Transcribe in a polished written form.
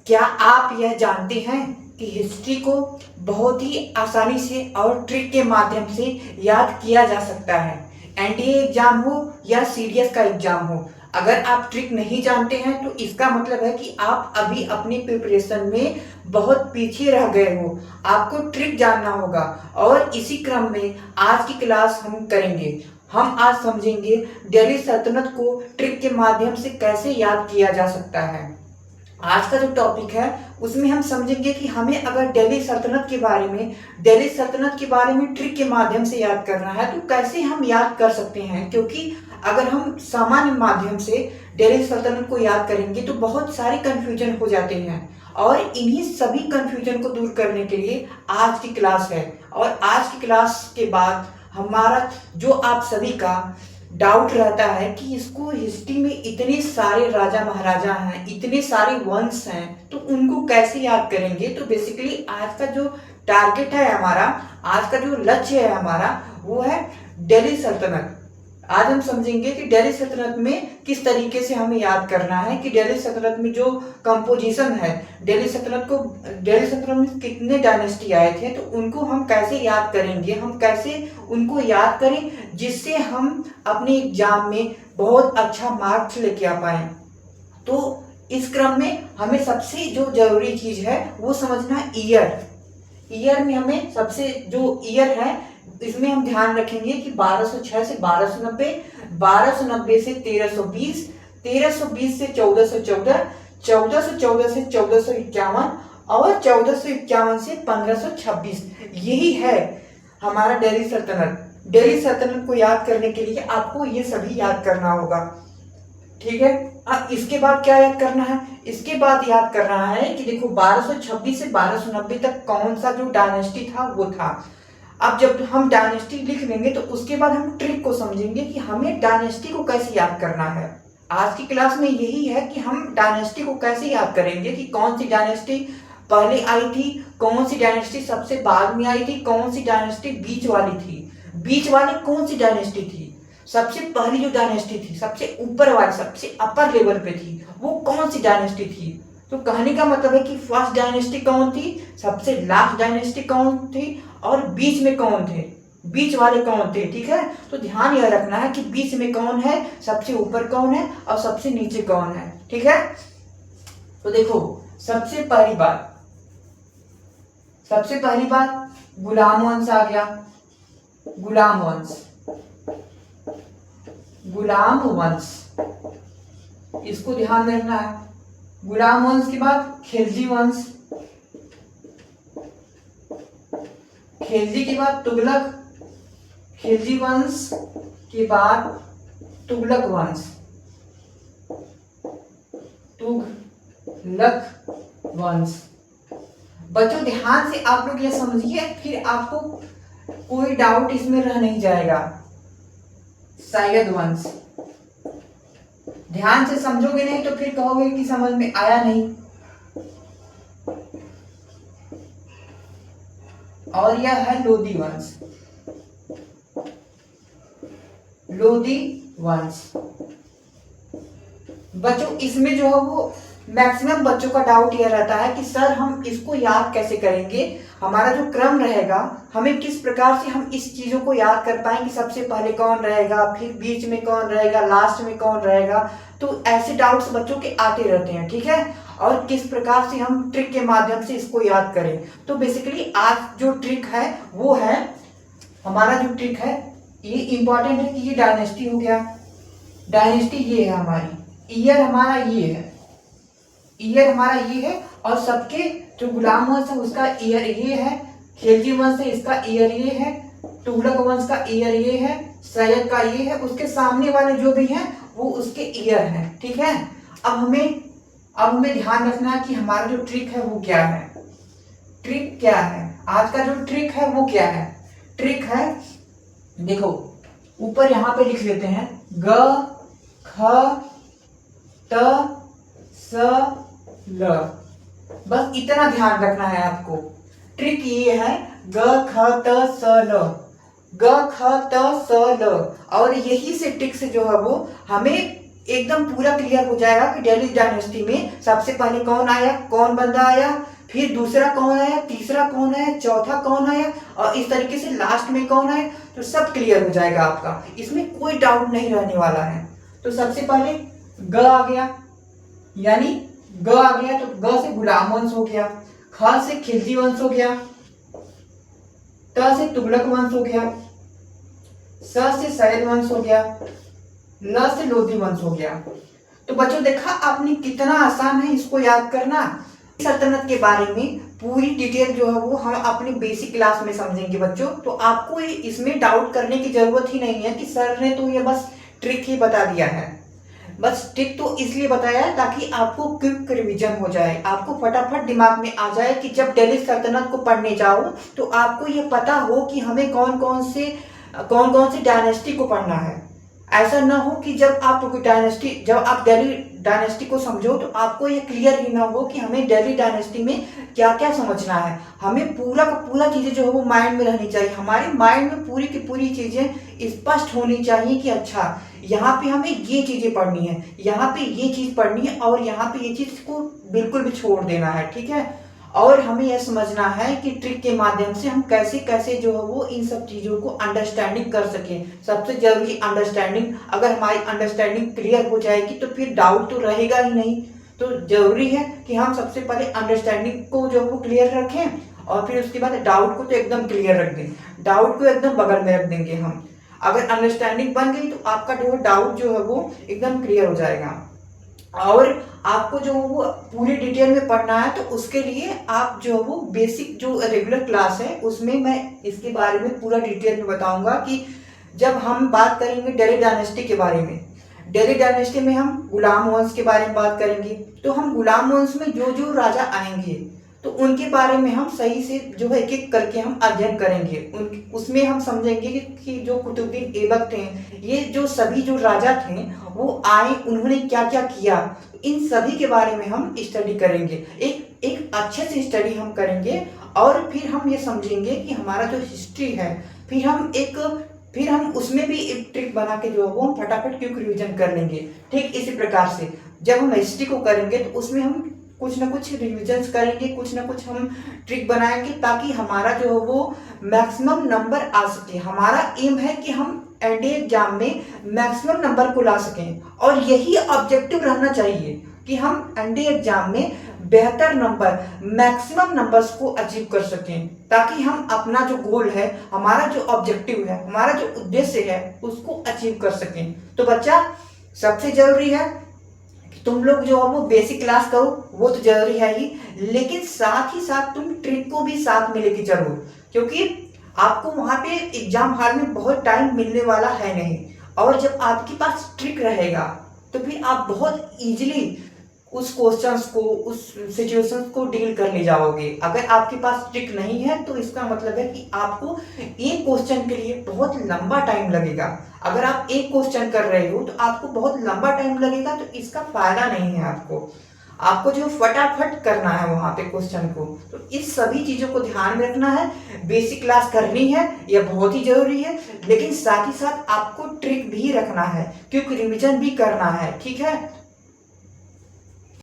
क्या आप यह जानते हैं कि हिस्ट्री को बहुत ही आसानी से और ट्रिक के माध्यम से याद किया जा सकता है। एनडीए एग्जाम हो या सीडीएस का एग्जाम हो, अगर आप ट्रिक नहीं जानते हैं तो इसका मतलब है कि आप अभी अपनी प्रिपरेशन में बहुत पीछे रह गए हो। आपको ट्रिक जानना होगा और इसी क्रम में आज की क्लास हम करेंगे। हम आज समझेंगे दिल्ली सल्तनत को ट्रिक के माध्यम से कैसे याद किया जा सकता है। आज का जो टॉपिक है उसमें हम समझेंगे कि हमें अगर दिल्ली सल्तनत के बारे में ट्रिक के माध्यम से याद करना है तो कैसे हम याद कर सकते हैं, क्योंकि अगर हम सामान्य माध्यम से दिल्ली सल्तनत को याद करेंगे तो बहुत सारे कंफ्यूजन हो जाते हैं और इन्हीं सभी कंफ्यूजन को दूर करने के लिए आज की क्लास है। और आज की क्लास के बाद हमारा जो आप सभी का डाउट रहता है कि इसको हिस्ट्री में इतने सारे राजा महाराजा हैं, इतने सारे वंश हैं, तो उनको कैसे याद करेंगे। तो बेसिकली आज का जो टारगेट है हमारा, आज का जो लक्ष्य है हमारा, वो है दिल्ली सल्तनत। आज हम समझेंगे कि दिल्ली सल्तनत में किस तरीके से हमें याद करना है, कि दिल्ली सल्तनत में जो कंपोजिशन है, दिल्ली सल्तनत में कितने डायनेस्टी आए थे, तो उनको हम कैसे याद करेंगे, हम कैसे उनको याद करें जिससे हम अपने एग्जाम में बहुत अच्छा मार्क्स लेके आ पाए। तो इस क्रम में हमें सबसे जो जरूरी चीज है वो समझना है ईयर में हमें सबसे जो ईयर है इसमें हम ध्यान रखेंगे कि 1206 से 1290, 1290 से 1320, 1320 से 1414, 1414 से 1451 और 1451 से 1526। यही है हमारा दिल्ली सल्तनत। दिल्ली सल्तनत को याद करने के लिए आपको ये सभी याद करना होगा, ठीक है। अब इसके बाद क्या याद करना है, इसके बाद याद करना है कि देखो 1226 से 1290 तक कौन सा जो डायनेस्टी था वो था। अब जब हम डायनेस्टी लिख लेंगे तो उसके बाद हम ट्रिक को समझेंगे कि हमें डायनेस्टी को कैसे याद करना है। आज की क्लास में यही है कि हम डायनेस्टी को कैसे याद करेंगे, कि कौन सी डायनेस्टी पहले आई थी, कौन सी डायनेस्टी सबसे बाद में आई थी, कौन सी डायनेस्टी बीच वाली थी, बीच वाली कौन सी डायनेस्टी थी, सबसे पहली जो डायनेस्टी थी सबसे ऊपर वाली सबसे अपर लेवल पे थी वो कौन सी डायनेस्टी थी। तो कहने का मतलब है कि फर्स्ट डायनेस्टी कौन थी, सबसे लास्ट डायनेस्टी कौन थी और बीच में कौन थे, बीच वाले कौन थे, ठीक है। तो ध्यान यह रखना है कि बीच में कौन है, सबसे ऊपर कौन है और सबसे नीचे कौन है, ठीक है। तो देखो सबसे पहली बात गुलाम वंश आ गया। गुलाम वंश इसको ध्यान में रखना है। गुलाम वंश के बाद खिलजी वंश, खिलजी के बाद तुगलक, खिलजी वंश के बाद तुगलक वंश, तुगलक वंश। बच्चों ध्यान से आप लोग ये समझिए, फिर आपको कोई डाउट इसमें रह नहीं जाएगा। सैयद वंश, ध्यान से समझोगे नहीं तो फिर कहोगे कि समझ में आया नहीं। और यह है लोधी वंश। बच्चों इसमें जो है वो मैक्सिमम बच्चों का डाउट यह रहता है कि सर हम इसको याद कैसे करेंगे, हमारा जो क्रम रहेगा हमें किस प्रकार से हम इस चीजों को याद कर पाएंगे, सबसे पहले कौन रहेगा, फिर बीच में कौन रहेगा, लास्ट में कौन रहेगा। तो ऐसे डाउट्स बच्चों के आते रहते हैं, ठीक है। और किस प्रकार से हम ट्रिक के माध्यम से इसको याद करें। तो बेसिकली आज जो ट्रिक है वो है, हमारा जो ट्रिक है ये इंपॉर्टेंट है कि ये डायनेस्टी हो गया, डायनेस्टी ये है हमारी, ईयर हमारा ये है और सबके जो गुलाम वंश है उसका ईयर ये है, खिलजी वंश है इसका ईयर ये है, तुगलक वंश का ईयर ये है, सैयद का ये है, उसके सामने वाले जो भी हैं वो उसके ईयर हैं, ठीक है। अब हमें ध्यान रखना है कि हमारा जो ट्रिक है वो क्या है। ट्रिक क्या है, आज का जो ट्रिक है वो क्या है। ट्रिक है, देखो ऊपर यहां पे लिख लेते हैं ग ख त स ल, बस इतना ध्यान रखना है आपको। ट्रिक ये है ग ख त स ल, ग ख त स ल, और यही से ट्रिक से जो है वो हमें एकदम पूरा क्लियर हो जाएगा कि दिल्ली डायनेस्टी में सबसे पहले कौन आया, कौन बंदा आया, फिर दूसरा कौन आया, तीसरा कौन आया, चौथा कौन आया और इस तरीके से लास्ट में कौन आया। तो सब क्लियर हो जाएगा आपका, इसमें कोई डाउट नहीं रहने वाला है। तो सबसे पहले ग आ गया, यानी ग आ गया तो ग से गुलाम वंश हो गया, ख से खिलजी वंश हो गया, त से तुगलक वंश हो गया, स से सैद वंश हो गया, ल से लोधी वंश हो गया। तो बच्चों देखा आपने कितना आसान है इसको याद करना। सल्तनत के बारे में पूरी डिटेल जो है वो हम अपने बेसिक क्लास में समझेंगे बच्चों। तो आपको इसमें डाउट करने की जरूरत ही नहीं है कि सर ने तो ये बस ट्रिक ही बता दिया है। बस ट्रिक तो इसलिए बताया है ताकि आपको क्विक रिवीजन हो जाए, आपको फटाफट दिमाग में आ जाए कि जब दिल्ली सल्तनत को पढ़ने जाओ तो आपको ये पता हो कि हमें कौन कौन से डायनेस्टी को पढ़ना है। ऐसा ना हो कि जब आप दिल्ली डायनेस्टी को समझो तो आपको ये क्लियर ही ना हो कि हमें दिल्ली डायनेस्टी में क्या क्या समझना है। हमें पूरा का पूरा चीजें जो है वो माइंड में रहनी चाहिए, हमारे माइंड में पूरी की पूरी चीजें स्पष्ट होनी चाहिए कि अच्छा यहाँ पे हमें ये चीजें पढ़नी है, यहाँ पे ये चीज पढ़नी है और यहाँ पे ये चीज को बिल्कुल भी छोड़ देना है, ठीक है। और हमें यह समझना है कि ट्रिक के माध्यम से हम कैसे कैसे जो है वो इन सब चीजों को अंडरस्टैंडिंग कर सकें। सबसे जरूरी अंडरस्टैंडिंग, अगर हमारी अंडरस्टैंडिंग क्लियर हो जाएगी तो फिर डाउट तो रहेगा ही नहीं। तो जरूरी है कि हम सबसे पहले अंडरस्टैंडिंग को जो है वो क्लियर रखें और फिर उसके बाद डाउट को तो एकदम क्लियर रख दें, डाउट को एकदम बगल में रख देंगे हम। अगर अंडरस्टैंडिंग बन गई तो आपका जो डाउट जो है वो एकदम क्लियर हो जाएगा। और आपको जो वो पूरी डिटेल में पढ़ना है तो उसके लिए आप जो वो बेसिक जो रेगुलर क्लास है उसमें मैं इसके बारे में पूरा डिटेल में बताऊंगा कि जब हम बात करेंगे दिल्ली डायनेस्टी के बारे में, दिल्ली डायनेस्टी में हम गुलाम वंश के बारे में बात करेंगे। तो हम गुलाम वंश में जो जो राजा आएंगे तो उनके बारे में हम सही से जो है एक एक करके हम अध्ययन करेंगे। उसमें हम समझेंगे कि जो कुतुबुद्दीन ऐबक थे, ये जो सभी जो राजा थे वो आए, उन्होंने क्या क्या किया, इन सभी के बारे में हम स्टडी करेंगे। एक अच्छे से स्टडी हम करेंगे और फिर हम ये समझेंगे कि हमारा जो हिस्ट्री है फिर हम उसमें भी एक ट्रिक बना के जो है वो हम फटाफट क्विक रिवीजन कर लेंगे। ठीक इसी प्रकार से जब हम हिस्ट्री को करेंगे तो उसमें हम कुछ ना कुछ रिविजन्स करेंगे, कुछ ना कुछ हम ट्रिक बनाएंगे ताकि हमारा जो है वो मैक्सिमम नंबर आ सके। हमारा एम है कि हम एनडीए एग्जाम में मैक्सिमम नंबर को ला सकें और यही ऑब्जेक्टिव रहना चाहिए कि हम एनडीए एग्जाम में बेहतर नंबर, मैक्सिमम नंबर्स को अचीव कर सकें ताकि हम अपना जो गोल है, हमारा जो ऑब्जेक्टिव है, हमारा जो उद्देश्य है उसको अचीव कर सकें। तो बच्चा सबसे जरूरी है तुम लोग जो है वो बेसिक क्लास करो, वो तो जरूरी है ही, लेकिन साथ ही साथ तुम ट्रिक को भी साथ में लेके चलो क्योंकि आपको वहां पे एग्जाम हॉल में बहुत टाइम मिलने वाला है नहीं। और जब आपके पास ट्रिक रहेगा तो फिर आप बहुत इजीली उस क्वेश्चंस को, उस सिचुएशंस को डील कर ले जाओगे। अगर आपके पास ट्रिक नहीं है तो इसका मतलब है कि आपको एक क्वेश्चन के लिए बहुत लंबा टाइम लगेगा। अगर आप एक क्वेश्चन कर रहे हो तो आपको बहुत लंबा टाइम लगेगा, तो इसका फायदा नहीं है। आपको जो फटाफट करना है वहां पे क्वेश्चन को। तो इस सभी चीजों को ध्यान में रखना है। बेसिक क्लास करनी है, यह बहुत ही जरूरी है, लेकिन साथ ही साथ आपको ट्रिक भी रखना है, क्योंकि रिवीजन भी करना है, ठीक है।